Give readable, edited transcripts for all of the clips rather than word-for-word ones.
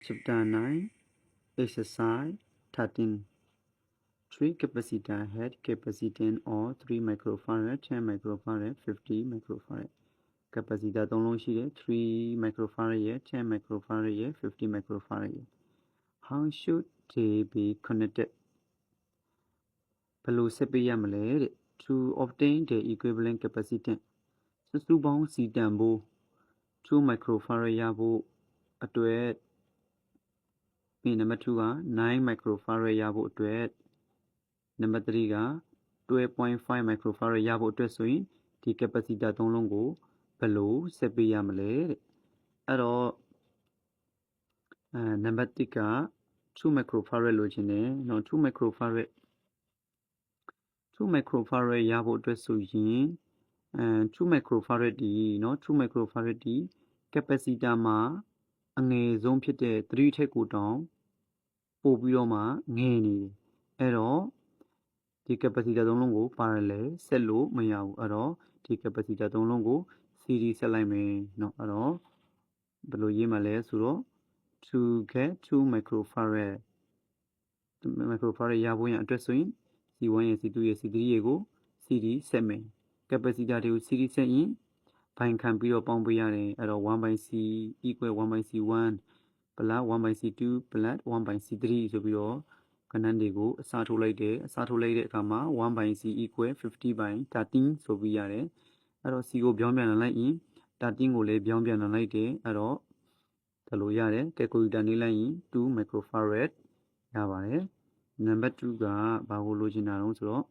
Chapter 9 Exercise 13 3 capacitor head capacitance or 3 microfarad 10 microfarad 50 microfarad capacitor 3လုံးရှိတယ်3 microfarad ရဲ့10 microfarad ရဲ့50 microfarad ရဲ့ How should they be connected ဘယ်လိုဆက်ပေးရမလဲတဲ့ To obtain the equivalent capacitance စုစုပေါင်းစီတန်ဖို့2 microfarad ရဖို့အတွက်နံပါတ်2က9 microfarad ရဖို့အတွက်နံပါတ်3က 12.5 microfarad ရဖို့အတွက်ဆိုရင်ဒီ capacitor 3လုံးကိုဘယ်လိုဆက်ပေးရမလဲတဲ့အဲ့တော့နံပါတ်1က2 microfarad လိုချင်တယ်နော်2 microfarad ရဖို့အတွက်ဆိုရင်2 microfarad ဒီနော်2 microfarad ဒီ capacitor မှာအငယ်ဆုံးဖြစ်တဲ့3ထက်ကိုတောင်ပို့ပြီးတော့မှငယ်နေတယ်အဲ့တော့ဒီ capacitor 3လုံးကို parallel ဆက်လို့မရဘူးအဲ့တော့ဒီ capacitor 3လုံးကို series ဆက်လိုက်မယ်เนาะအဲ့တော့ဘယ်လိုရေးမှလဲဆိုတော့ to get 2 microfarad ရဖို့ရအတွက်ဆိုရင် C1 ရဲ့ C2 ရဲ့ C3 ရဲ့ကို series ဆက်မယ် capacitor တွေကို series ဆက်ရင်ဘိုင်ခံပြီးတော့ပေါင်းပေးရတယ်အဲ့တော့ 1/C equal 1/C1 plus 1/C2 plus 1/C3 ဆိုပြီးတော့ကဏ္ဍတွေကိုအစားထိုးလိုက်တယ်အစားထိုးလိုက်တဲ့အခါမှာ 1/C equal 50/13 ဆိုပြီးရတယ်အဲ့တော့ C ကိုပြောင်းပြန်လာလိုက်ရင်13ကိုလည်းပြောင်းပြန်လာလိုက်တယ်အဲ့တော့ဒါလိုရတယ် calculator နေလိုက်ရင်2 microfarad ရပါတယ်နံပါတ်2ကဘာကိုလိုချင်တာလဲဆိုတော့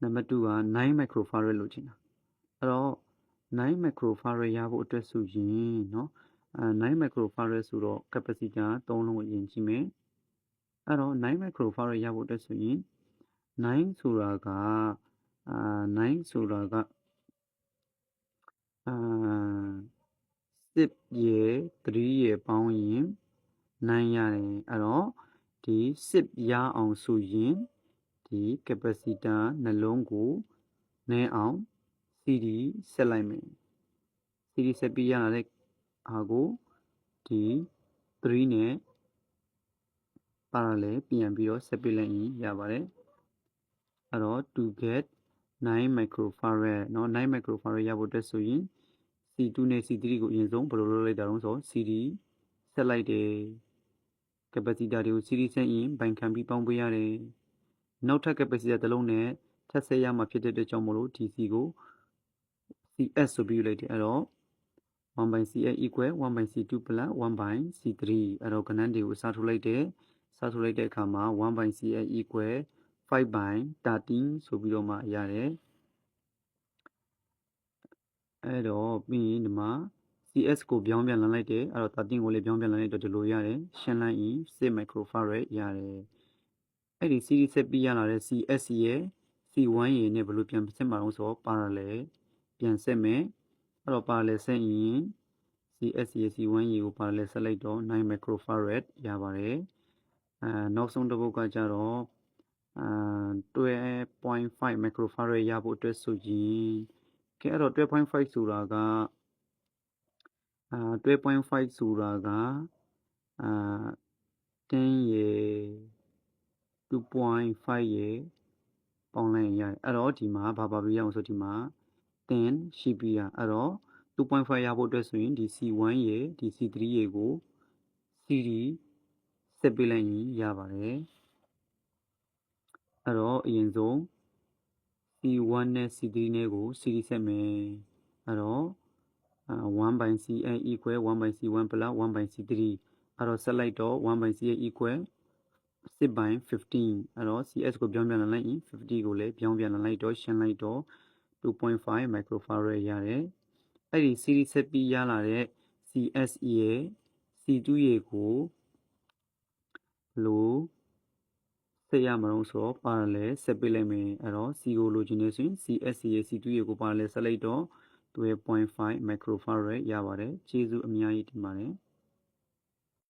နံပါတ်2က9 microfarad လိုချင်တာအဲ့တော့9 microfarad ရဖို့အတွက်ဆိုရင်เนาะ9 microfarad ဆိုတော့ capacitor 3လုံးကိုယဉ်ကြည့်မယ်အဲ့တော့9 microfarad ရဖို့အတွက်ဆိုရင်9ဆိုတာက10ရယ်3ရယ်ပေါင်းရင်9ရတယ်အဲ့တော့ဒီ10ရအောင်ဆိုရင်ဒီ capacitor နှလုံးကိုနည်းအောင် CD ဆက်လိုက်မယ် CD ဆက်ပြီးရတဲ့အားကိုဒီ3နဲ့ parallel ပြန်ပြီးတော့ဆက်ပေးလိုက်ရင်ရပါတယ်အဲ့တော့ to get 9 microfarad เนาะ9 microfarad ရဖို့အတွက်ဆိုရင် C2 နဲ့ C3 ကိုအရင်ဆုံးဘယ်လိုလုပ်လိုက်တာလဲဆိုတော့ CD ဆက်လိုက်တယ် capacitor တွေကို CD ဆက်ရင်ဘိုင်ခံပြီးပေါင်းပေးရတယ်နောက်ထပ် capacitor တစ်လုံးနဲ့ထပ်ဆက်ရမှာဖြစ်တဲ့အတွက်ကြောင့်မလို့ DC ကို CS ဆိုပြီးလိုက်တယ်အဲ့တော့ 1/CS equal 1/C2 plus 1/C3 အဲ့တော့ကဏ္ဍတွေကိုစားထိုးလိုက်တယ်စားထိုးလိုက်တဲ့အခါမှာ 1/CS equal 5/13 ဆိုပြီးတော့မှရတယ်အဲ့တော့ပြီးရင်ဒီမှာ CS ကိုပြောင်းပြန်လာလိုက်တယ်အဲ့တော့13ကိုလည်းပြောင်းပြန်လာလိုက်တော့ဒီလိုရတယ်ရှင်းလိုက်ရင်6 microfarad ရတယ်အဲ့ဒီ series ဆက်ပြီးရလာတဲ့ CS ရဲ့ C1 ရဲ့နဲ့ဘယ်လိုပြန်ဆက်မှာလဲဆိုတော့ parallel ပြန်ဆက်မယ်အဲ့တော့ parallel ဆက်ရင် CS ရဲ့ C1 ရဲ့ကို parallel ဆက်လိုက်တော့9 microfarad ရပါတယ်နောက်ဆုံးတစ်ပုဒ်ကကြတော့12.5 microfarad ရဖို့အတွက်ဆိုရင်ကဲအဲ့တော့ 12.5 ဆိုတာက12.5 ဆိုတာက10ရယ်2.5 ရယ်ပေါင်းလိုက်ရတယ်အဲ့တော့ဒီမှာဘာပြရအောင်ဆိုဒီမှာ10ရှိပြီအဲ့တော့2.5 ရဖို့အတွက်ဆိုရင်ဒီ C1 ရယ်ဒီ C3 ရယ်ကို CD ဆက်ပေးလိုက်ရင်ရပါတယ်အဲ့တော့အရင်ဆုံး C1 နဲ့ C3 နဲ့ကို CD ဆက်မယ်အဲ့တော့1/CN equal 1/C1 plus 1/C3 အဲ့တော့ဆက်လိုက်တော့ 1/CN equal 6/15အဲ့တော့ CS ကိုပြောင်းပြန်လာလိုက်ရင်50ကိုလည်းပြောင်းပြန်လာလိုက်တော့ရှင်းလိုက်တော့ 2.5 microfarad ရတယ်အဲ့ဒီ series ဆက်ပြီးရလာတဲ့ CS ရဲ့ C2 ရဲ့ကိုလို့ဆက်ရမှာလို့ဆိုတော့ parallel ဆက်ပေးလိုက်မယ်အဲ့တော့ C ကိုလိုချင်နေဆိုရင် CS ရဲ့ C2 ရဲ့ကို parallel ဆက်လိုက်တော့12.5 microfarad ရပါတယ်ကျေးဇူးအများကြီးတင်ပါတယ်